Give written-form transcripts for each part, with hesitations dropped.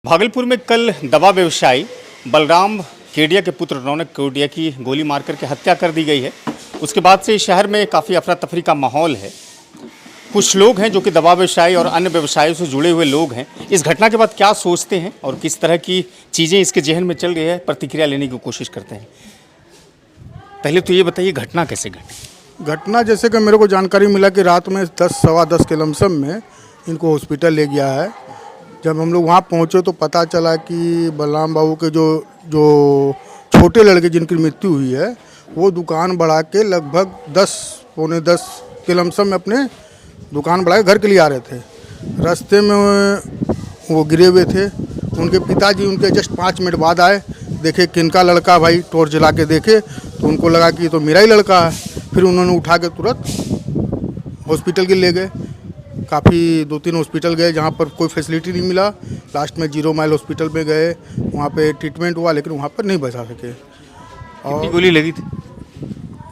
भागलपुर में कल दवा व्यवसायी बलराम केडिया के पुत्र रौनक केडिया की गोली मारकर के हत्या कर दी गई है। उसके बाद से शहर में काफ़ी अफरा तफरी का माहौल है। कुछ लोग हैं जो कि दवा व्यवसायी और अन्य व्यवसायों से जुड़े हुए लोग हैं। इस घटना के बाद क्या सोचते हैं और किस तरह की चीज़ें इसके जहन में चल रही है, प्रतिक्रिया लेने की कोशिश करते हैं। पहले तो ये बताइए, घटना कैसे घटी? घटना जैसे कि मेरे को जानकारी मिला कि रात में 10 सवा 10 के लमसम में इनको हॉस्पिटल ले गया है। जब हम लोग वहाँ पहुँचे तो पता चला कि बलराम बाबू के जो छोटे लड़के जिनकी मृत्यु हुई है वो दुकान बढ़ा के लगभग 10 पौने 10 के लमसम में अपने दुकान बढ़ा के घर के लिए आ रहे थे। रास्ते में वो गिरे हुए थे। उनके पिताजी उनके जस्ट 5 मिनट बाद आए, देखे किनका लड़का, भाई टॉर्च जला के देखे तो उनको लगा कि ये तो मेरा ही लड़का है। फिर उन्होंने उठा के तुरंत हॉस्पिटल के ले गए। काफ़ी 2-3 हॉस्पिटल गए जहाँ पर कोई फैसिलिटी नहीं मिला। लास्ट में 0 माइल हॉस्पिटल में गए, वहाँ पे ट्रीटमेंट हुआ लेकिन वहाँ पर नहीं बचा सके। कितनी गोली लगी थी?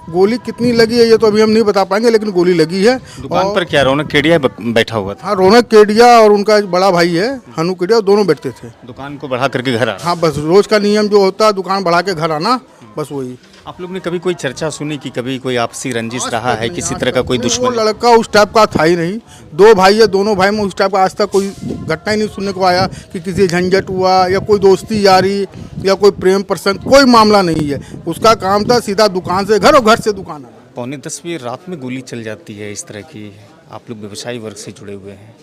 गोली कितनी लगी है ये तो अभी हम नहीं बता पाएंगे, लेकिन गोली लगी है। दुकान पर क्या रौनक केडिया बैठा हुआ था? हाँ, रौनक केडिया और उनका बड़ा भाई है हनु केडिया, दोनों बैठते थे। दुकान को बढ़ा करके घर आ? हाँ, बस रोज़ का नियम जो होता है दुकान बढ़ा के घर आना, बस वही। आप लोग ने कभी कोई चर्चा सुनी कि कभी कोई आपसी रंजिश रहा है, किसी तरह का कोई दुश्मन? वो लड़का उस टाइप का था ही नहीं। 2 भाई है, दोनों भाई में उस टाइप का आज तक कोई घटना ही नहीं सुनने को आया कि किसी झंझट हुआ या कोई दोस्ती यारी या कोई प्रेम प्रसंग, कोई मामला नहीं है। उसका काम था सीधा दुकान से घर और घर से दुकान आना। पौने 10 बजे रात में गोली चल जाती है इस तरह की। आप लोग व्यवसायी वर्ग से जुड़े हुए हैं।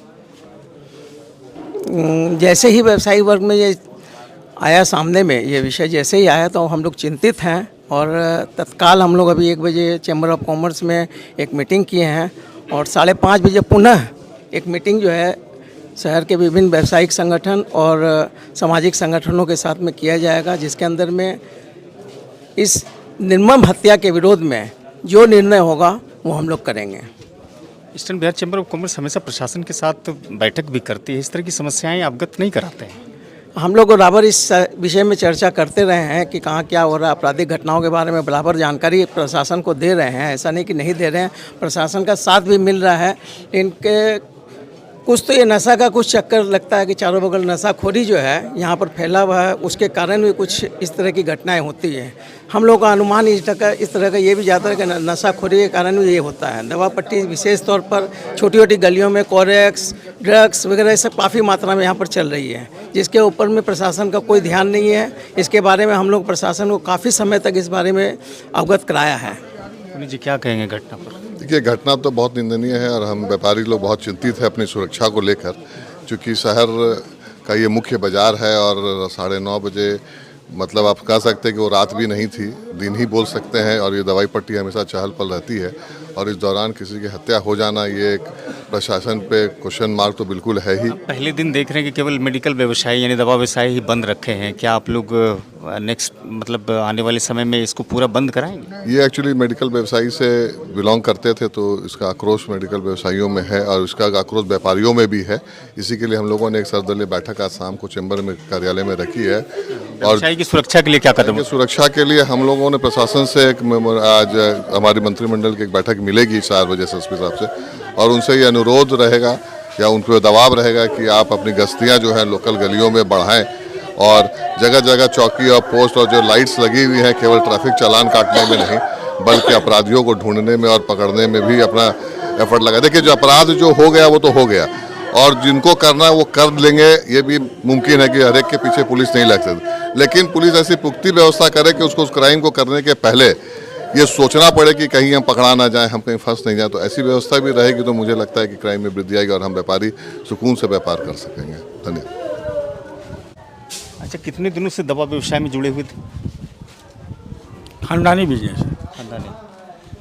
जैसे ही व्यवसायी वर्ग में ये आया सामने में, ये विषय जैसे ही आया तो हम लोग चिंतित हैं और तत्काल हम लोग अभी 1 बजे चैम्बर ऑफ कॉमर्स में एक मीटिंग किए हैं और 5:30 बजे पुनः एक मीटिंग जो है शहर के विभिन्न व्यावसायिक संगठन और सामाजिक संगठनों के साथ में किया जाएगा, जिसके अंदर में इस निर्मम हत्या के विरोध में जो निर्णय होगा वो हम लोग करेंगे। Eastern Bihar chamber of commerce हमेशा प्रशासन के साथ बैठक भी करती है, इस तरह की समस्याएं अवगत नहीं कराते हैं? हम लोग बराबर इस विषय में चर्चा करते रहे हैं कि कहाँ क्या हो रहा है। आपराधिक घटनाओं के बारे में बराबर जानकारी प्रशासन को दे रहे हैं, ऐसा नहीं कि नहीं दे रहे हैं। प्रशासन का साथ भी मिल रहा है। इनके कुछ तो ये नशा का कुछ चक्कर लगता है कि चारों बगल नशाखोरी जो है यहाँ पर फैला हुआ है, उसके कारण भी कुछ इस तरह की घटनाएं होती हैं। हम लोग का अनुमान इस तरह का ये भी जाता है कि नशाखोरी के कारण भी ये होता है। दवा पट्टी विशेष तौर पर छोटी छोटी गलियों में कोरेक्स, ड्रग्स वगैरह सब काफ़ी मात्रा में यहाँ पर चल रही है, जिसके ऊपर में प्रशासन का कोई ध्यान नहीं है। इसके बारे में हम लोग प्रशासन को काफ़ी समय तक इस बारे में अवगत कराया है। जी, क्या कहेंगे घटना पर? देखिए, घटना तो बहुत निंदनीय है और हम व्यापारी लोग बहुत चिंतित है अपनी सुरक्षा को लेकर, क्योंकि शहर का ये मुख्य बाज़ार है और 9:30 बजे मतलब आप कह सकते हैं कि वो रात भी नहीं थी, दिन ही बोल सकते हैं। और ये दवाई पट्टी हमेशा चहल पहल रहती है और इस दौरान किसी की हत्या हो जाना, ये एक प्रशासन पे क्वेश्चन मार्क तो बिल्कुल है ही। पहले दिन देख रहे हैं कि केवल मेडिकल व्यवसायी यानी दवा व्यवसायी ही बंद रखे हैं। क्या आप लोग नेक्स्ट मतलब आने वाले समय में इसको पूरा बंद कराएंगे? ये एक्चुअली मेडिकल व्यवसायी से बिलोंग करते थे, तो इसका आक्रोश मेडिकल व्यवसायियों में है और इसका आक्रोश व्यापारियों में भी है। इसी के लिए हम लोगों ने एक सर्वदलीय बैठक आज शाम को चैम्बर में कार्यालय में रखी है। और व्यवसायी की सुरक्षा के लिए क्या कदम? सुरक्षा के लिए हम लोगों ने प्रशासन से आज हमारी मंत्रिमंडल की एक बैठक मिलेगी 4 बजे से एसपी साहब से, और उनसे ये अनुरोध रहेगा या उन पर दबाव रहेगा कि आप अपनी गश्तियाँ जो है लोकल गलियों में बढ़ाएं और जगह जगह चौकी और पोस्ट और जो लाइट्स लगी हुई हैं केवल ट्रैफिक चालान काटने में नहीं बल्कि अपराधियों को ढूंढने में और पकड़ने में भी अपना एफर्ट लगा। देखिए, जो अपराध जो हो गया वो तो हो गया और जिनको करना है वो कर लेंगे। ये भी मुमकिन है कि हर एक के पीछे पुलिस नहीं लग सकती, लेकिन पुलिस ऐसी पुख्ती व्यवस्था करे कि उसको उस क्राइम को करने के पहले ये सोचना पड़े कि कहीं हम पकड़ा ना जाए, हम कहीं फंस नहीं जाए। तो ऐसी व्यवस्था भी रहेगी तो मुझे लगता है कि क्राइम में वृद्धि आएगी और हम व्यापारी सुकून से व्यापार कर सकेंगे। धन्यवाद। अच्छा, कितने दिनों से दवा व्यवसाय में जुड़े हुए थे? खानदानी बिजनेस है। खानदानी।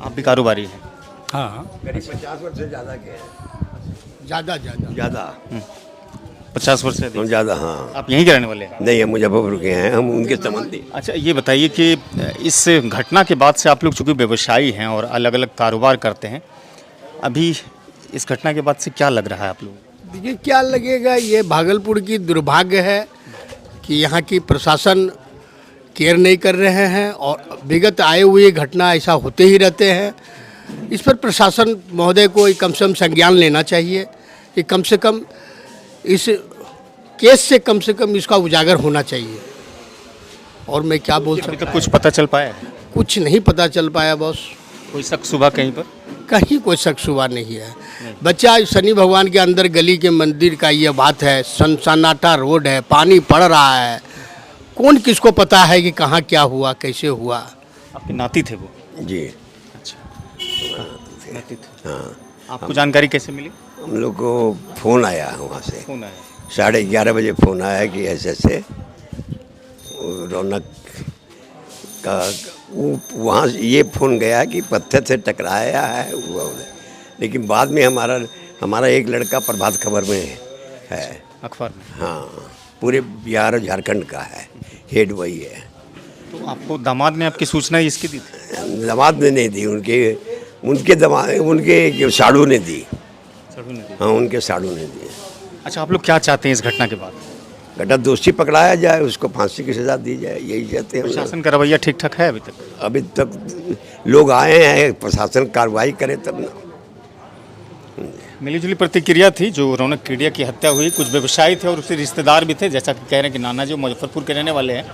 आप भी कारोबारी हैं? हाँ, करीब 50 वर्ष से ज़्यादा के ज़्यादा 50 वर्ष से अधिक? ज़्यादा। हाँ, आप यहीं के रहने वाले हैं? नहीं, हम मुजफ्फरपुर के हैं, हम उनके संबंधी। अच्छा, ये बताइए कि इस घटना के बाद से आप लोग चूँकि व्यवसायी हैं और अलग अलग कारोबार करते हैं, अभी इस घटना के बाद से क्या लग रहा है आप लोग? देखिए, क्या लगेगा, ये भागलपुर की दुर्भाग्य है कि यहाँ की प्रशासन केयर नहीं कर रहे हैं और विगत आए हुए घटना ऐसा होते ही रहते हैं। इस पर प्रशासन महोदय को कम से कम संज्ञान लेना चाहिए कि कम से कम इस केस से कम इसका उजागर होना चाहिए। और मैं क्या बोल अभी सकता तक कुछ पता चल पाया है? कुछ नहीं पता चल पाया बॉस, कोई शक सुबह कहीं पर? कहीं कोई शक शुबा नहीं है। बच्चा शनि भगवान के अंदर गली के मंदिर का ये बात है, सन्नाटा रोड है, पानी पड़ रहा है, कौन किसको पता है कि कहाँ क्या हुआ कैसे हुआ। आपके नाती थे वो? जी अच्छा, नाती थे। हाँ, आपको जानकारी कैसे मिली? हम लोग को फ़ोन आया वहाँ से, फोन आया? 11:30 बजे फ़ोन आया कि ऐसे रौनक का वो वहाँ से ये फ़ोन गया कि पत्थर से टकराया है हुआ। लेकिन बाद में हमारा एक लड़का प्रभात खबर में है, अखबार में? हाँ, पूरे बिहार और झारखंड का है, हेड वही है। तो आपको दामाद ने आपकी सूचना इसकी दी थी? दामाद ने नहीं दी, उनके साड़ू ने दी। सड़ू ने दी? हाँ, उनके साड़ू ने दी। अच्छा, आप लोग क्या चाहते हैं इस घटना के बाद? घटना दोषी पकड़ाया जाए, उसको फांसी की सज़ा दी जाए, यही चाहते हैं हम लोग। प्रशासन का रवैया ठीक ठाक है अभी तक? अभी तक लोग आए हैं, प्रशासन कार्रवाई करे तब ना। मिलीजुली प्रतिक्रिया थी जो रौनक केडिया की हत्या हुई। कुछ व्यवसायी थे और उसके रिश्तेदार भी थे, जैसा कि कह रहे हैं कि नाना जी मुजफ्फरपुर के रहने वाले हैं।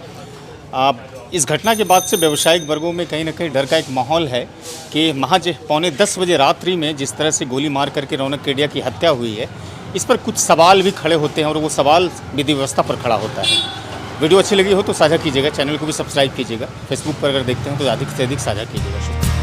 आप इस घटना के बाद से व्यवसायिक वर्गों में कहीं ना कहीं डर का एक माहौल है कि महज 9:45 बजे रात्रि में जिस तरह से गोली मार करके रौनक केडिया की हत्या हुई है, इस पर कुछ सवाल भी खड़े होते हैं और वो सवाल विधि व्यवस्था पर खड़ा होता है। वीडियो अच्छी लगी हो तो साझा कीजिएगा, चैनल को भी सब्सक्राइब कीजिएगा। फेसबुक पर अगर देखते हैं तो अधिक से अधिक साझा कीजिएगा। शुक्रिया।